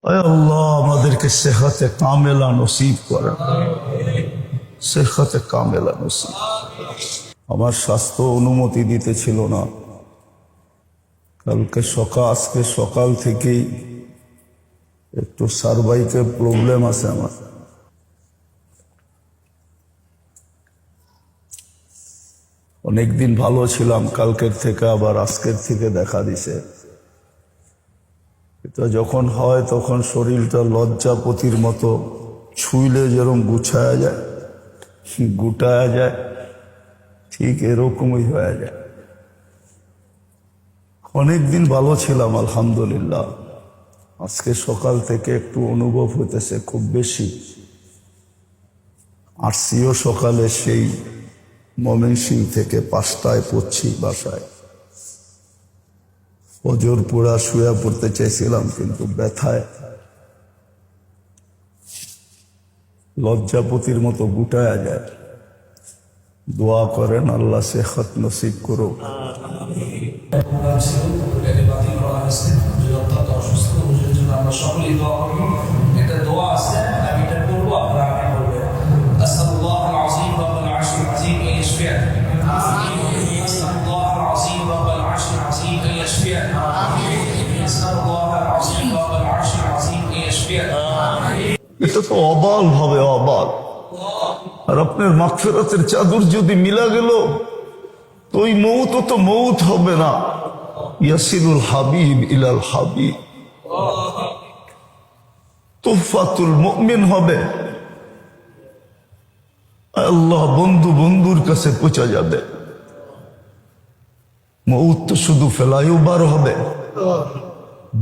আয় আল্লাহ আমাদেরকে সেহতে কামেলা নসিব করেন, সেহতে কামেলা নসিব। আমার স্বাস্থ্য অনুমতি দিতেছিল না, আজকে সকাল থেকেই একটু সার্ভাইকেল প্রবলেম আছে আমার। অনেকদিন ভালো ছিলাম, কালকের থেকে আবার আজকের থেকে দেখা দিছে। এটা যখন হয় তখন শরীরটা লজ্জাপতির মতো ছুঁইলে যেরকম গুছায়া যায়, গুটায়া যায়, ঠিক এরকমই হয়ে যায়। অনেকদিন ভালো ছিলাম আলহামদুলিল্লাহ, আজকে সকাল থেকে একটু অনুভব হইতেছে খুব বেশি। আসছিও সকালে সেই ময়মনসিংহ থেকে 5টায় পড়ছি বাসায়। ফজর পুরা শুয়ে পড়তে চাইছিলাম, কিন্তু ব্যথায় লজ্জাপতির মতো গুটায়া যায়। দোয়া করেন আল্লাহ সেহত নসিব করুক। এটা তো অবাল ভাবে অবাল। আর আপনার মাগফিরাতের চাদর যদি মিলা গেল তো ওই মৌত তো মৌত হবে না, ইয়াসিরুল হাবিব ইলাল হাবিব, তুহফাতুল মুমিন হবে। আল্লাহ বন্ধু বন্ধুর কাছে পৌঁছা যাবে। মৌত তো শুধু ফ্লাইওভার হবে,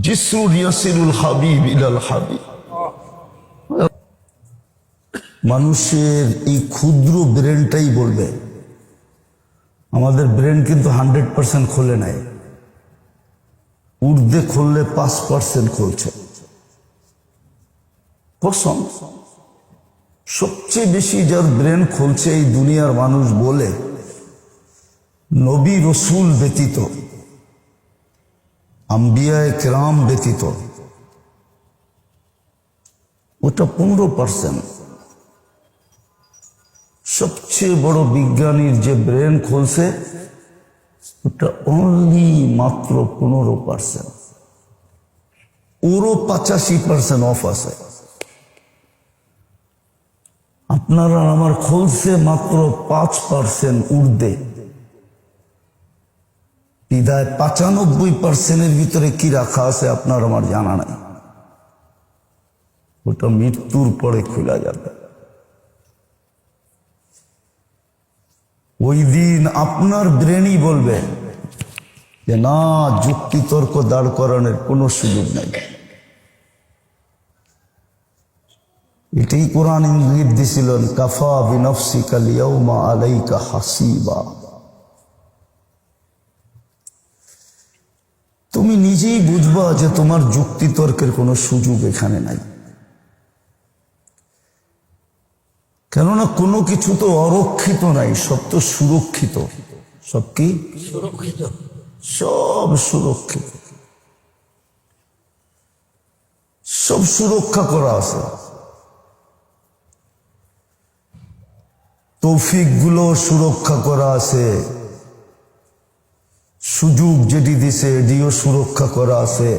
জিসরুল ইয়াসিরুল হাবিব ইলাল হাবিব। মানুষের এই ক্ষুদ্র ব্রেনটাই বলবে। আমাদের ব্রেন কিন্তু 100% খোলে নাই, উর্দে খুললে 5% খুলছে। কসম, সবচেয়ে বেশি যার ব্রেন খুলছে এই দুনিয়ার মানুষ বলে নবী রসুল ব্যতীত, আম্বিয়ায়ে কেরাম ব্যতীত, ওটা 15%। সবচেয়ে বড় বিজ্ঞানীর যে ব্রেন খুলছে ওটা অনলি মাত্র 15%। ওরও 85% অফ আছে। আপনারা আমার খুলছে মাত্র 5% উর্দে। বিদায় 95%-এর ভিতরে কি রাখা আছে আপনার আমার জানা নাই। ওটা মৃত্যুর পরে খোলা যাবে। ওই দিন আপনার ব্রেনই বলবে যে না, যুক্তি তর্ক দাঁড় করানোর কোনো সুযোগ নাই। এটাই কোরআন ইঙ্গিত দিছিলেন, কাফা বিনফসিকাল ইয়াউমা আলাইকা হাসিবা। তুমি নিজেই বুঝবা যে তোমার যুক্তি তর্কের কোনো সুযোগ এখানে নাই। কেননা কোনো কিছু তো অরক্ষিত নাই, সব তো সুরক্ষিত। সব কি সুরক্ষিত? সব সুরক্ষিত, সব সুরক্ষা করা আছে। তৌফিক গুলো সুরক্ষা করা আছে, সুযোগ যেটি দিছে এটিও সুরক্ষা করা আছে,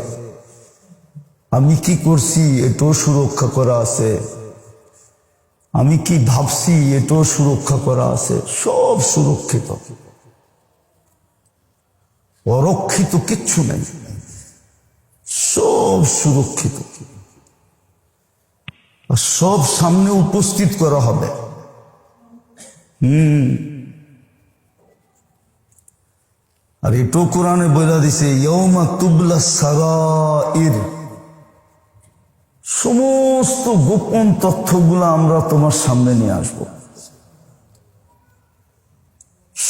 আমি কি করছি এটাও সুরক্ষা করা আছে, আমি কি ভাবছি এটাও সুরক্ষা করা আছে। সব সুরক্ষিত, অরক্ষিত কিচ্ছু নেই, সব সুরক্ষিত। আর সব সামনে উপস্থিত করা হবে। আর এটাও কোরআনে বলে দিছে, ইয়াউমা তুবলা সারাইর, সমস্ত গোপন তথ্যগুলো আমরা তোমার সামনে নিয়ে আসব।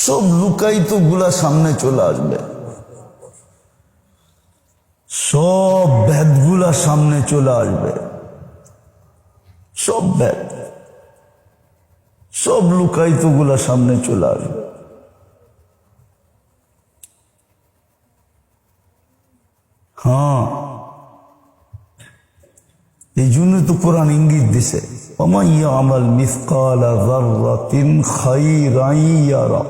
সব লুকায়িত গুলা সামনে চলে আসবে, সব ভেদগুলা সামনে চলে আসবে। সব ভেদ, সব লুকায়িত গুলা সামনে চলে আসবে। হ্যাঁ, এই জন্য তো কোরআন ইঙ্গিত দিছে, ওমান ইয়ামাল মিসকালা যাররাতিন খাইরান ইয়ারা।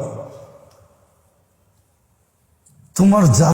তোমার যা